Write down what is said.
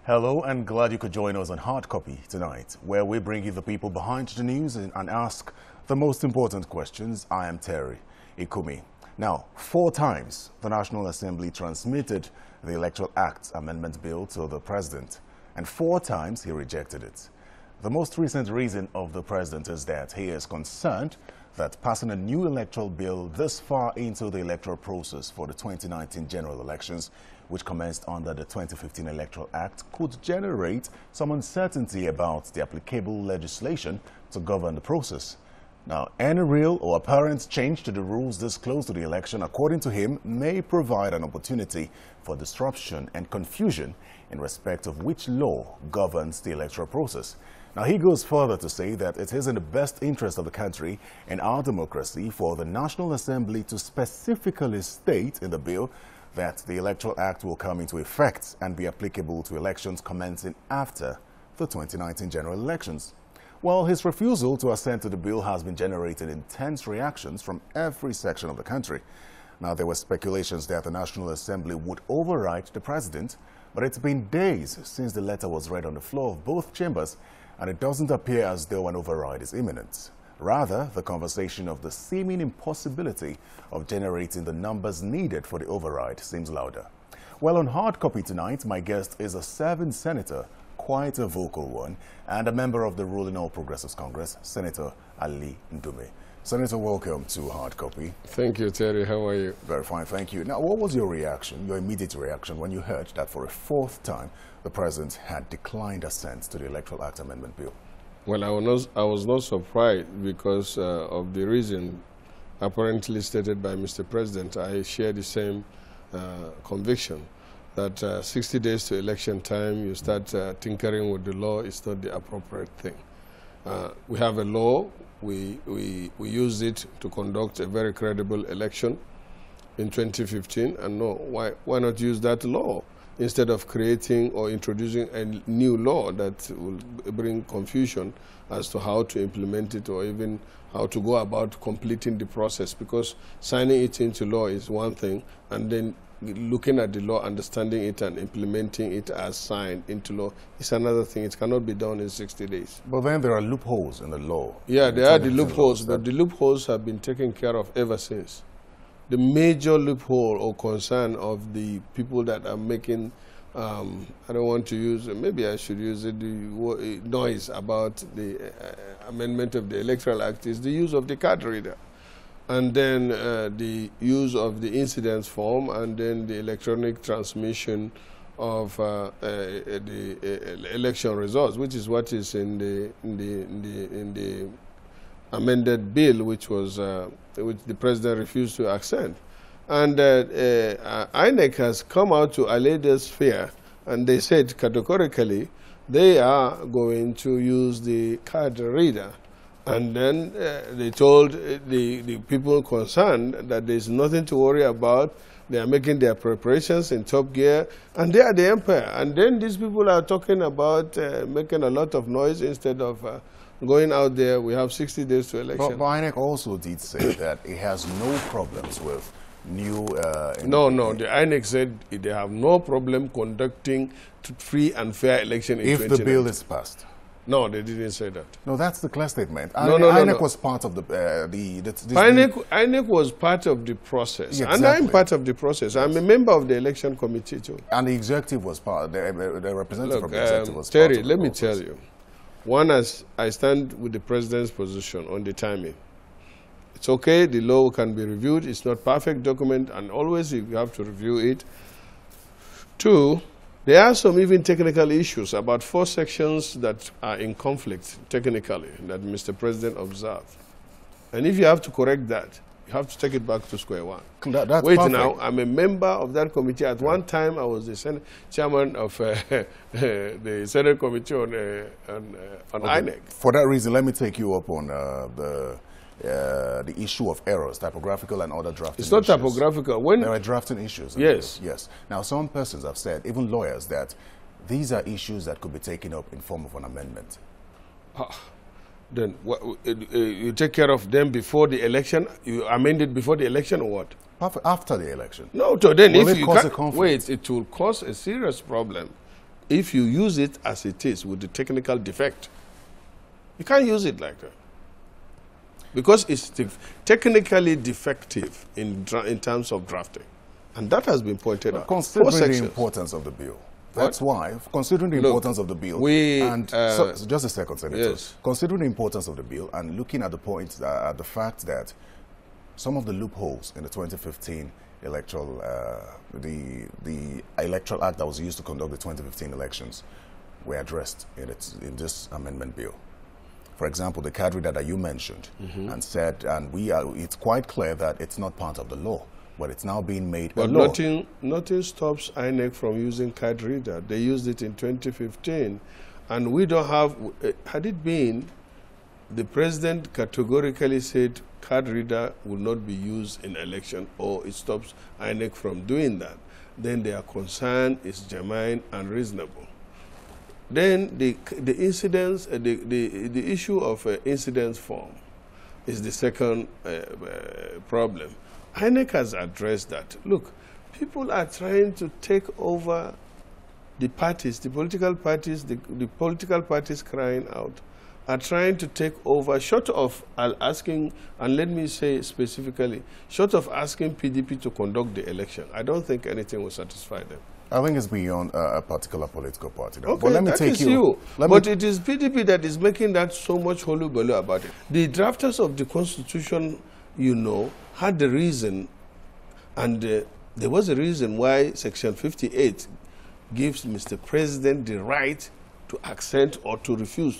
Hello and glad you could join us on Hard Copy tonight, where we bring you the people behind the news and ask the most important questions. I am Terry Ikumi. Now, 4 times the National Assembly transmitted the Electoral Act Amendment Bill to the President, and 4 times he rejected it. The most recent reason of the President is that he is concerned that passing a new electoral bill this far into the electoral process for the 2019 general elections, which commenced under the 2015 Electoral Act, could generate some uncertainty about the applicable legislation to govern the process. Now, any real or apparent change to the rules this close to the election, according to him, may provide an opportunity for disruption and confusion in respect of which law governs the electoral process. Now, he goes further to say that it is in the best interest of the country and our democracy for the National Assembly to specifically state in the bill that the Electoral Act will come into effect and be applicable to elections commencing after the 2019 general elections. Well, his refusal to assent to the bill has been generating intense reactions from every section of the country. Now, there were speculations that the National Assembly would override the president, but it's been days since the letter was read on the floor of both chambers, and it doesn't appear as though an override is imminent. Rather, the conversation of the seeming impossibility of generating the numbers needed for the override seems louder. Well, on Hard Copy tonight, my guest is a serving senator, quite a vocal one, and a member of the ruling All Progressives Congress, Senator Ali Ndume. Senator, welcome to Hard Copy. Thank you, Terry. How are you? Very fine, thank you. Now, what was your reaction, your immediate reaction, when you heard that for a 4th time the President had declined assent to the Electoral Act Amendment Bill? Well, I was not surprised because of the reason apparently stated by Mr. President. I share the same conviction that 60 days to election time, you start tinkering with the law is not the appropriate thing. We have a law. We used it to conduct a very credible election in 2015, and no, why not use that law instead of creating or introducing a new law that will bring confusion as to how to implement it or even how to go about completing the process, because signing it into law is one thing, and then looking at the law, understanding it and implementing it as signed into law is another thing. It cannot be done in 60 days. But then there are loopholes in the law. Yeah, there are the loopholes, but the loopholes have been taken care of ever since. The major loophole or concern of the people that are making, I don't want to use, maybe I should use it, the noise about the amendment of the Electoral Act is the use of the card reader. And then the use of the incidence form, and then the electronic transmission of the election results, which is what is in the amended bill, which was which the president refused to accent. And INEC has come out to allay this fear, and they said categorically they are going to use the card reader. And then they told the people concerned that there's nothing to worry about. They are making their preparations in top gear, and they are the empire. And then these people are talking about making a lot of noise instead of going out there. We have 60 days to election. But INEC also did say that it has no problems with new... No, the INEC said they have no problem conducting free and fair election in 2019. If the bill is passed. No, they didn't say that. No, that's the clear statement. No, INEC was part of the... INEC was part of the process. Yeah, exactly. And I'm part of the process. Yes. I'm a member of the election committee too. And the executive was part, the representative from the executive was Terry, part of the let me tell you. One, as I stand with the president's position on the timing. It's okay, the law can be reviewed. It's not perfect document, and always you have to review it. 2, there are some even technical issues, about 4 sections that are in conflict technically that Mr. President observed. And if you have to correct that, you have to take it back to square one. That's Wait perfect. Now, I'm a member of that committee. At one time, I was the chairman of the Senate Committee on INEC. For that reason, let me take you up on the issue of errors, typographical and other drafting issues. It's not typographical. There are drafting issues. Yes. Yes. Now, some persons have said, even lawyers, that these are issues that could be taken up in form of an amendment. Then you take care of them before the election? You amend it before the election or what? After the election. No, so then will if it you cause a can't conflict? wait, it will cause a serious problem. if you use it as it is with the technical defect. You can't use it like that. Because it's technically defective in terms of drafting. And that has been pointed out. Considering the importance of the bill, that's why, considering the importance of the bill, so just a second, Senator. Yes. Considering the importance of the bill and looking at the point, the fact that some of the loopholes in the 2015 electoral, the electoral act that was used to conduct the 2015 elections were addressed in this amendment bill. For example, the card reader that you mentioned and said, and it's quite clear that it's not part of the law, but it's now being made a law. But nothing stops INEC from using card reader. They used it in 2015, and we don't have, had it been, the president categorically said card reader will not be used in election, or it stops INEC from doing that, then their concern is germane and reasonable. Then the incidents, the issue of incidence form is the second problem. INEC has addressed that. Look, people are trying to take over the parties, the political parties crying out, are trying to take over, short of asking, and let me say specifically, short of asking PDP to conduct the election. I don't think anything will satisfy them. I think it's beyond a particular political party. Okay, but let me take you. But it is PDP that is making that so much hullabaloo about it. The drafters of the Constitution, you know, had the reason, and there was a reason why Section 58 gives Mr. President the right to assent or to refuse